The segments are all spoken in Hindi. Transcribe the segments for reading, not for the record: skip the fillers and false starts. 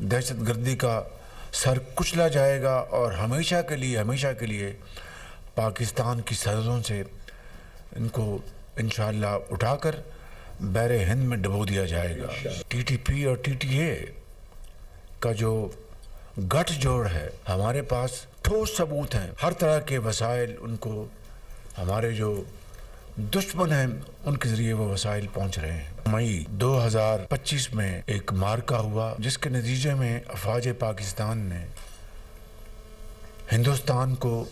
दहशतगर्दी का सर कुचला जाएगा और हमेशा के लिए पाकिस्तान की सरहदों से इनको इंशाअल्लाह उठाकर बहरे हिंद में डुबो दिया जाएगा। टीटीपी और टीटीए का जो गठजोड़ है, हमारे पास ठोस सबूत हैं, हर तरह के वसाइल उनको, हमारे जो दुश्मन हैं उनके ज़रिए वो वसाइल पहुंच रहे हैं। मई 2025 में एक मार्का हुआ जिसके नतीजे में अफवाज पाकिस्तान ने हिंदुस्तान को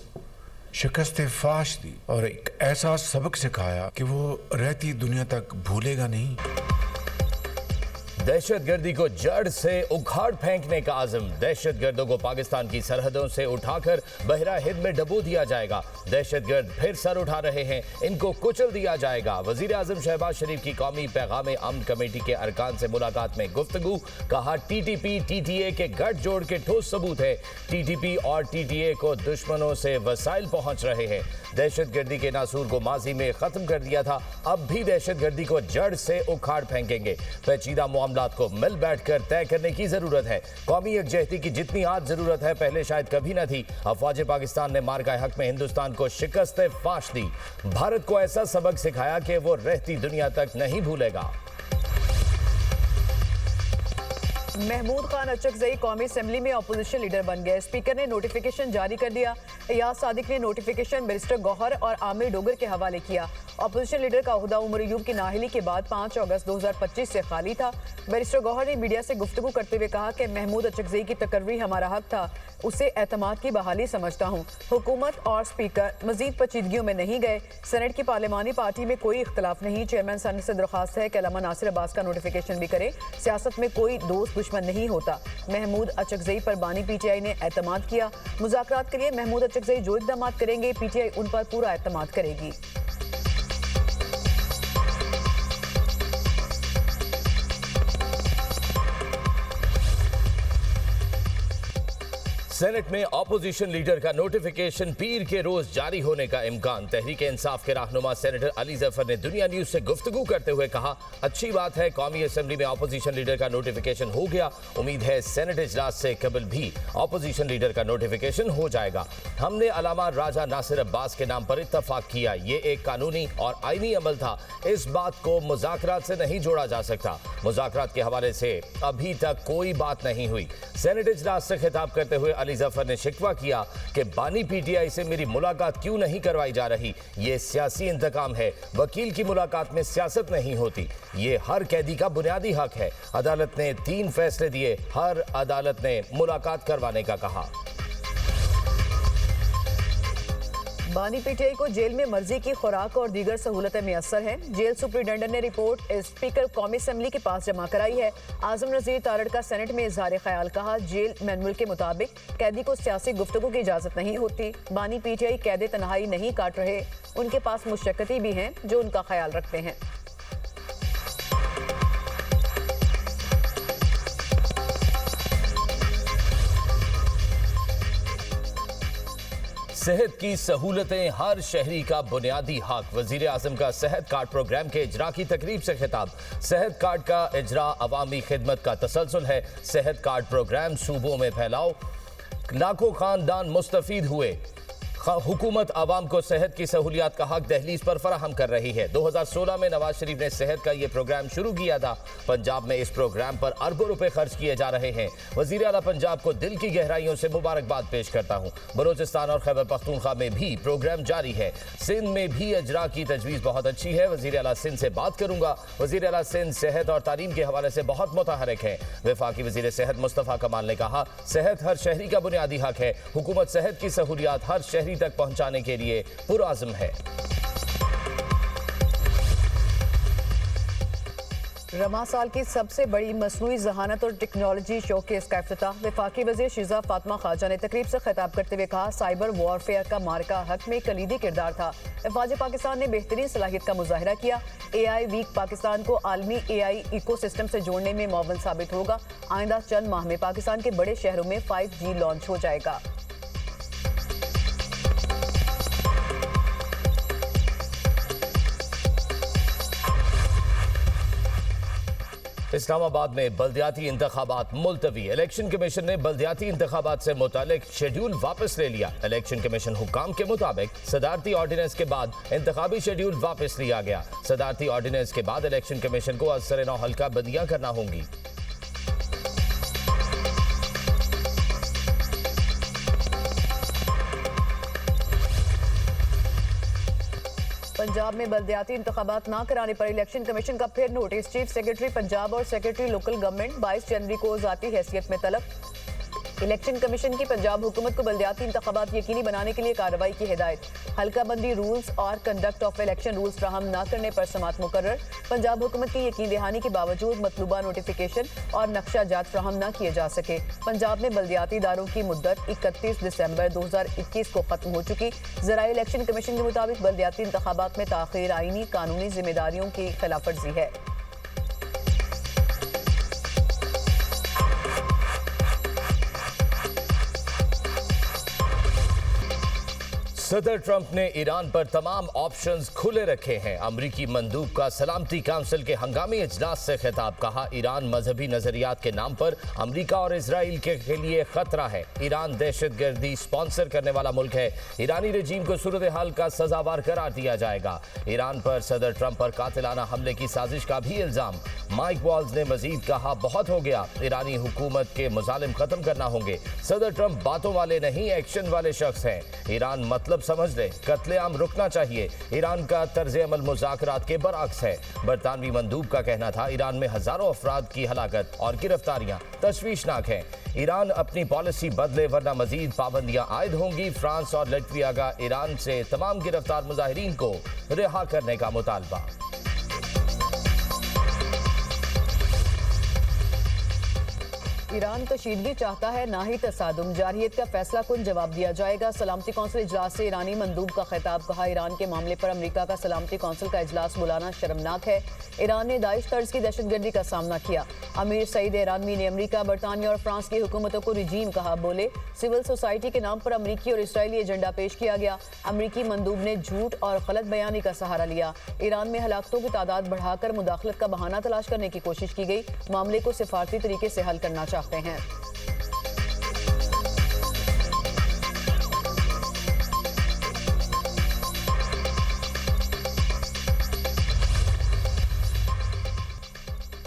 शिकस्त फाश दी और एक ऐसा सबक सिखाया कि वो रहती दुनिया तक भूलेगा नहीं। दहशतगर्दी को जड़ से उखाड़ फेंकने का आज़म। दहशतगर्दों को पाकिस्तान की सरहदों से उठाकर बहरा हिंद में डुबो दिया जाएगा। दहशतगर्द फिर सर उठा रहे हैं, इनको कुचल दिया जाएगा। वजीर आज़म शहबाज शरीफ की कौमी पैगाम अमन कमेटी के अरकान से मुलाकात में गुफ्तगू। कहा टीटीपी टीटीए के गठजोड़ के ठोस सबूत है। टीटीपी और टीटीए को दुश्मनों से वसाइल पहुंच रहे हैं। दहशतगर्दी के नासूर को माजी में खत्म कर दिया था, अब भी दहशतगर्दी को जड़ से उखाड़ फेंकेंगे। पेचीदा मामलात को मिल बैठकर तय करने की जरूरत है। कौमी यकजहती की जितनी आज जरूरत है पहले शायद कभी न थी। अफवाज पाकिस्तान ने मार्का हक में हिंदुस्तान को शिकस्त फाश दी। भारत को ऐसा सबक सिखाया कि वो रहती दुनिया तक नहीं भूलेगा। महमूद खान अचकजई कौमी असेंबली में अपोजिशन लीडर बन गए। स्पीकर ने नोटिफिकेशन जारी कर दिया। एयाज सादिक ने नोटिफिकेशन बैरिस्टर गौहर और आमिर डोगर के हवाले किया। अपोजिशन लीडर का ओहदा उमर अयूब की नाअहली के बाद 5 अगस्त 2025 से खाली था। बैरिस्टर गौहर ने मीडिया से गुफ्तगू करते हुए कहा कि महमूद अचकजई की तकर्री हमारा हक था, उसे एतमाद की बहाली समझता हूँ। हुकूमत और स्पीकर मजीद पेचीदगियों में नहीं गए। सेनेट की पार्लिमानी पार्टी में कोई इख्तलाफ नहीं। चेयरमैन सेनेट से दरख्वास्त है कि अल्लामा नासिर अब्बास का नोटिफिकेशन भी करे। सियासत में कोई दोस्त दुश्मन नहीं होता। महमूद अचकजई पर बानी पीटीआई ने एतमाद किया। मुज़ाकरात के लिए महमूद अचकजई जो इक़दाम करेंगे पीटीआई उन पर पूरा एतमाद करेगी। सेनेट में ऑपोजिशन लीडर का नोटिफिकेशन पीर के रोज जारी होने का इम्कान। तहरीक इंसाफ के रहनुमा सेनेटर अली जफर ने दुनिया न्यूज से गुफ्तगू करते हुए कहा, अच्छी बात है कौमी असेंबली में ऑपोजिशन लीडर का नोटिफिकेशन हो गया। उम्मीद है सेनेट इजलास से कबल भी ऑपोजिशन लीडर का नोटिफिकेशन हो जाएगा। हमने अल्लामा राजा नासिर अब्बास के नाम पर इत्तफाक किया। ये एक कानूनी और आईनी अमल था। इस बात को मुज़ाकरात से नहीं जोड़ा जा सकता। मुज़ाकरात के हवाले से अभी तक कोई बात नहीं हुई। सेनेट इजलास से खिताब करते हुए अली जफर ने शिकवा किया कि बानी पीटीआई से मेरी मुलाकात क्यों नहीं करवाई जा रही। ये सियासी इंतकाम है। वकील की मुलाकात में सियासत नहीं होती। ये हर कैदी का बुनियादी हक है। अदालत ने 3 फैसले दिए। हर अदालत ने मुलाकात करवाने का कहा। बानी पीटीआई को जेल में मर्जी की खुराक और दीगर सहूलतें मैसर हैं। जेल सुप्रिटेंडेंट ने रिपोर्ट स्पीकर कौमी असेंबली के पास जमा कराई है। आजम नज़ीर तारड़ का सेनेट में इजहार ख्याल। कहा, जेल मैनुअल के मुताबिक कैदी को सियासी गुफ्तगू की इजाजत नहीं होती। बानी पीटीआई कैदे तन्हाई नहीं काट रहे, उनके पास मुशक्कती भी हैं जो उनका ख्याल रखते हैं। सेहत की सहूलतें हर शहरी का बुनियादी हक। वजीर आजम का सेहत कार्ड प्रोग्राम के इजरा की तकरीब से खिताब। सेहत कार्ड का इजरा अवामी खिदमत का तसलसल है। सेहत कार्ड प्रोग्राम सूबों में फैलाओ, लाखों खानदान मुस्तफीद हुए। हुकूमत आवाम को सेहत की सहूलियात का हक दहलीज पर फराहम कर रही है। 2016 में नवाज शरीफ ने सेहत का ये प्रोग्राम शुरू किया था। पंजाब में इस प्रोग्राम पर अरबों रुपए खर्च किए जा रहे हैं। वजीर आला पंजाब को दिल की गहराइयों से मुबारकबाद पेश करता हूँ। बलोचिस्तान और खैबर पख्तूनख्वा में भी प्रोग्राम जारी है। सिंध में भी अजरा की तजवीज़ बहुत अच्छी है। वजीर आला सिंध से बात करूंगा। वजीर आला सिंध सेहत और तालीम के हवाले से बहुत मुतहरक है। वफाकी वजीर सेहत मुस्तफ़ा कमाल ने कहा, सेहत हर शहरी का बुनियादी हक है। हुकूमत सेहत की सहूलियात हर शहरी तक पहुंचाने के लिए पुरआज़म है। रमा साल की सबसे बड़ी मसनूई ज़हानत और टेक्नोलॉजी शोकेस का इफ्तिताह। वफाकी वज़ीर शिज़ा फातिमा ख्वाजा ने तकरीब से खिताब करते हुए कहा, साइबर वॉरफेयर का मार्का हक में कलीदी किरदार था। अफवाज पाकिस्तान ने बेहतरीन सलाहियत का मुजाहिरा किया। AI वीक पाकिस्तान को आलमी AI इको सिस्टम से जोड़ने में मुअव्वन साबित होगा। आइंदा चंद माह में पाकिस्तान के बड़े शहरों में 5G लॉन्च हो जाएगा। इस्लामाबाद में बल्दियाती इंतखाबात मुलतवी। इलेक्शन कमीशन ने बल्दियाती इंतखाबात से मुतालिक शेड्यूल वापस ले लिया। इलेक्शन कमीशन हुक्काम के मुताबिक सदारती ऑर्डिनेंस के बाद इंतखाबी शेड्यूल वापस लिया गया। सदारती ऑर्डिनेंस के बाद इलेक्शन कमीशन को असर नौ हल्का बंदियां करना होंगी। पंजाब में बल्दियाती इंतखाबात ना कराने पर इलेक्शन कमीशन का फिर नोटिस। चीफ सेक्रेटरी पंजाब और सेक्रेटरी लोकल गवर्नमेंट 22 जनवरी को जाती हैसियत में तलब। इलेक्शन कमीशन की पंजाब हुकूमत को बल्दियाती इंतखाबात यकीनी बनाने के लिए कार्रवाई की हिदायत। हल्काबंदी रूल्स और कंडक्ट ऑफ इलेक्शन रूल्स फ्राहम न करने पर समात मुकर्रर। पंजाब हुकूमत की यकीन दहानी के बावजूद मतलूबा नोटिफिकेशन और नक्शा जात फ्राहम न किए जा सके। पंजाब में बल्दियाती इदारों की मुद्दत 31 दिसंबर 2021 को खत्म हो चुकी। ज़राए इलेक्शन कमीशन के मुताबिक बल्दियाती इंतखाबात में ताख़ीर आईनी कानूनी जिम्मेदारियों की खिलाफवर्जी है। सदर ट्रंप ने ईरान पर तमाम ऑप्शंस खुले रखे हैं। अमरीकी मंदूब का सलामती काउंसिल के हंगामी इजलास से खिताब। कहा, ईरान मजहबी नजरियात के नाम पर अमरीका और इजराइल के लिए खतरा है। ईरान दहशतगर्दी स्पॉन्सर करने वाला मुल्क है। ईरानी रजीम को सूरत हाल का सजावार करार दिया जाएगा। ईरान पर सदर ट्रंप पर कातिलाना हमले की साजिश का भी इल्जाम। माइक वॉल्स ने मजीद कहा, बहुत हो गया, ईरानी हुकूमत के मुजालिम खत्म करना होंगे। सदर ट्रंप बातों वाले नहीं, एक्शन वाले शख्स हैं। ईरान मतलब समझ ले, कत्लेआम रुकना चाहिए। ईरान का तर्ज अमल मुज़ाकरात के बरअक्स है। बरतानवी मंदूब का कहना था, ईरान में हजारों अफराद की हलाकत और गिरफ्तारियां तशवीशनाक हैं। ईरान अपनी पॉलिसी बदले वरना मजीद पाबंदियां आयद होंगी। फ्रांस और लटविया का ईरान से तमाम गिरफ्तार मुजाहिरीन को रिहा करने का मुतालबा। ईरान कशीदगी चाहता है, ना ही तसादुम। जारहियत का फैसला कुन जवाब दिया जाएगा। सलामती कौंसिल इजलास से ईरानी मंदूब का खिताब। कहा, ईरान के मामले पर अमेरिका का सलामती कौंसिल का इजलास बुलाना शर्मनाक है। ईरान ने दाइश तर्ज की दहशतगर्दी का सामना किया। अमीर सईद ईरानी ने अमेरिका, बरतानिया और फ्रांस की हुकूमतों को रिजीम कहा। बोले, सिविल सोसाइटी के नाम पर अमरीकी और इसराइली एजेंडा पेश किया गया। अमरीकी मंदूब ने झूठ और गलत बयानी का सहारा लिया। ईरान में हलाकतों की तादाद बढ़ाकर मुदाखलत का बहाना तलाश करने की कोशिश की गई। मामले को सिफारती तरीके से हल करना चाहते हैं।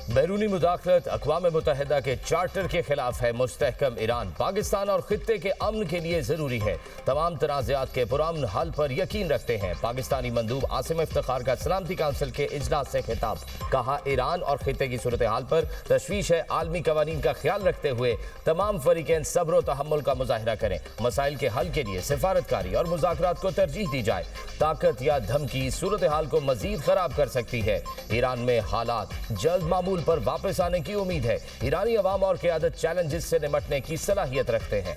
बैरूनी मुदाखलत अक़वाम मुत्तहिदा के चार्टर के खिलाफ है। मुस्तहकम ईरान पाकिस्तान और खित्ते के अमन के लिए जरूरी है। तमाम तनाज़ात के पुरअमन हल पर यकीन रखते हैं। पाकिस्तानी मंदूब आसिम इफ्तिखार का सलामती काउंसिल के इजलास से खिताब। कहा, ईरान और खित्ते की सूरत हाल पर तशवीश है। आलमी कवानीन का ख्याल रखते हुए तमाम फरीकैन सब्र और तहम्मुल का मुजाहिरा करें। मसाइल के हल के लिए सिफारतकारी और मुज़ाकरात को तरजीह दी जाए। ताकत या धमकी सूरत हाल को मजीद खराब कर सकती है। ईरान में हालात जल्द मामूल पर वापस आने की उम्मीद है। ईरानी अवाम और क़यादत चैलेंजेस से निपटने की सलाहियत रखते हैं।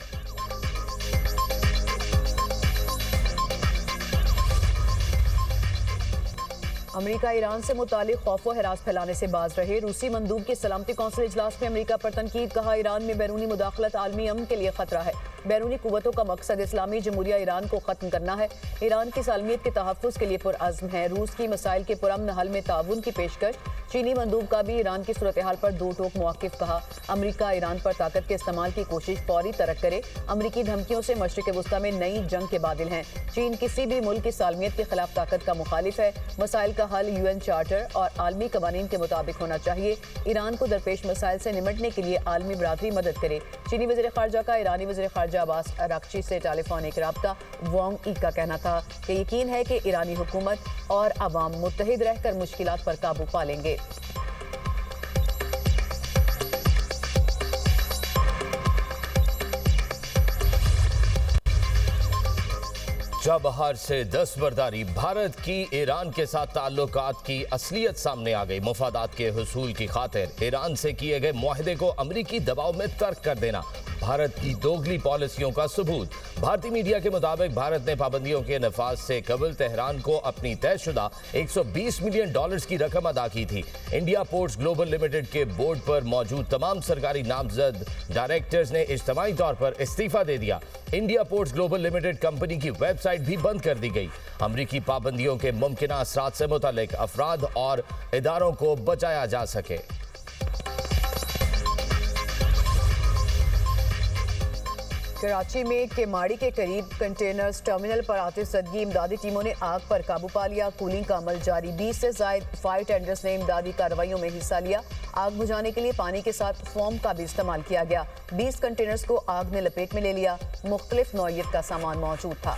अमेरिका ईरान से मुतालिक खौफ व हरास फैलाने से बाज रहे। रूसी मंदूब के सलामती कौंसिल इजलास में अमेरिका पर तनकीद। कहा, ईरान में बैरूनी मुदाखलत आलमी अमन के लिए खतरा है। बैरूनी कुव्वतों का मकसद इस्लामी जमहूरिया ईरान को खत्म करना है। ईरान की सालमियत के तहफ़्फ़ुज़ के लिए पुरअज़्म है। रूस की मसाइल के पुरअमन हल में ताउन की पेशकश। चीनी मंदूब का भी ईरान की सूरत हाल पर दो टोक मौक़िफ़। कहा, अमेरिका ईरान पर ताकत के इस्तेमाल की कोशिश फौरी तरक करे। अमरीकी धमकियों से मशरिक़ वस्ता में नई जंग के बादिल हैं। चीन किसी भी मुल्क की सालमियत के खिलाफ ताकत का मुखालिफ है। मसाइल का हल UN चार्टर और आलमी कवानीन के मुताबिक होना चाहिए। ईरान को दरपेश मसाइल से निमटने के लिए आलमी बरादरी मदद करे। चीनी वज़ीर ख़ारजा का ईरानी वज़ीर ख़ारजा अब्बास अराग़ची से टेलीफोनिक रब्ता। वांग ई का कहना था कि यकीन है कि ईरानी हुकूमत और अवाम मुत्तहिद रहकर मुश्किलात पर काबू पा लेंगे। चाबहार से दस्तबरदारी। भारत की ईरान के साथ ताल्लुकात की असलियत सामने आ गई। मुफादात के हुसूल की खातिर ईरान से किए गए मुआहदे को अमरीकी दबाव में तर्क कर देना भारत की दोगली पॉलिसियों का सबूत। भारतीय मीडिया के मुताबिक भारत ने पाबंदियों के नफाज से कबल तेहरान को अपनी तयशुदा $120 मिलियन की रकम अदा की थी। इंडिया पोर्ट्स ग्लोबल लिमिटेड के बोर्ड पर मौजूद तमाम सरकारी नामजद डायरेक्टर्स ने इज्तिमाई तौर पर इस्तीफा दे दिया। India ports global limited company की वेबसाइट भी बंद कर दी गई। अमरीकी पाबंदियों के मुमकिन असरात से मुतालिक अफराद और इदारों को बचाया जा सके। कराची में केमाड़ी के करीब कंटेनर्स टर्मिनल पर आते सदगी इमदादी टीमों ने आग पर काबू पा लिया। कूलिंग का अमल जारी। 20 से ज्यादा फायर टेंडर्स ने इमदादी कार्रवाइयों में हिस्सा लिया। आग बुझाने के लिए पानी के साथ फोम का भी इस्तेमाल किया गया। 20 कंटेनर्स को आग ने लपेट में ले लिया। मुख्तलिफ नौइयत का सामान मौजूद था।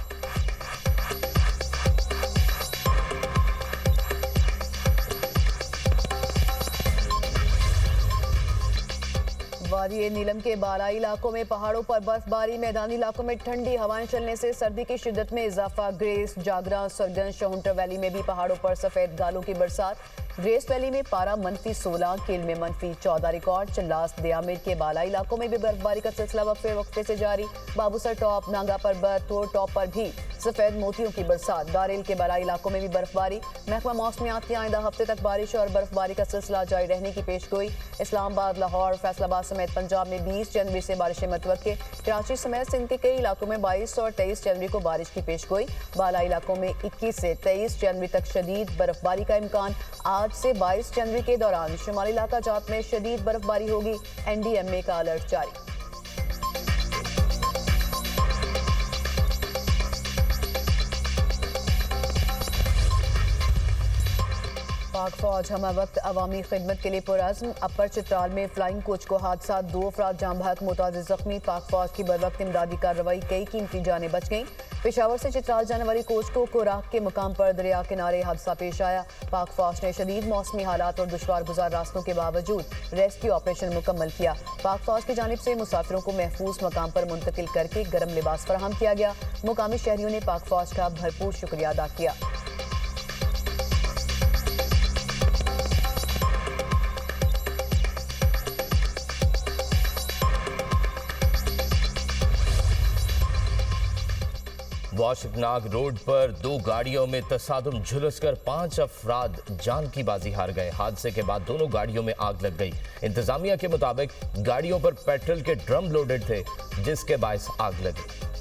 वादी नीलम के बालाई इलाकों में पहाड़ों पर बर्फबारी। मैदानी इलाकों में ठंडी हवाएं चलने से सर्दी की शिद्दत में इजाफा। ग्रेस, जागरा, सरगन, शहुंटर वैली में भी पहाड़ों पर सफेद गालों की बरसात। ग्रेस वैली में पारा -16, केल में -14 रिकॉर्ड। चिल्लास, दियामिर के बालाई इलाकों में भी बर्फबारी का सिलसिला वक्फे से जारी। बाबूसर टॉप, नांगा पर्वत, तोर टॉप पर भी सफेद मोतियों की बरसात। दारेल के बालाई इलाकों में भी बर्फबारी। महकमा मौसमियात की आइंदा हफ्ते तक बारिश और बर्फबारी का सिलसिला जारी रहने की पेशगोई। इस्लामाबाद, लाहौर, फैसलाबाद समेत पंजाब में 20 जनवरी से बारिशें मतवक्के। कराची समेत सिंध के कई इलाकों में 22 और 23 जनवरी को बारिश की पेशगोई। बालाई इलाकों में 21 से 23 जनवरी तक शदीद बर्फबारी का इम्कान। आज से 22 जनवरी के दौरान शुमाली इलाका जात में शदीद बर्फबारी होगी। NDMA का अलर्ट जारी। पाक फौज हम वक्त अवामी खिदमत के लिए पुरअज़्म। अपर चित्राल में फ्लाइंग कोच को हादसा, 2 अफराद जाम बहक, मुतादिद जख्मी। पाक फौज की बरवक्त इमदादी कार्रवाई, कई कीमती जानें बच गईं। पेशावर से चित्राल जाने वाली कोच को कोराक के मुकाम पर दरिया किनारे हादसा पेश आया। पाक फौज ने शदीद मौसमी हालात और दुश्वार गुजार रास्तों के बावजूद रेस्क्यू ऑपरेशन मुकम्मल किया। पाक फौज की जानिब से मुसाफिरों को महफूज मकाम पर मुंतकिल करके गर्म लिबास फराहम किया गया। मुकामी शहरियों ने पाक फौज का भरपूर शुक्रिया अदा किया। वाशिकनाग रोड पर 2 गाड़ियों में तसादुम झुलसकर 5 अफराद जान की बाजी हार गए। हादसे के बाद दोनों गाड़ियों में आग लग गई। इंतजामिया के मुताबिक गाड़ियों पर पेट्रोल के ड्रम लोडेड थे, जिसके बायस आग लगी।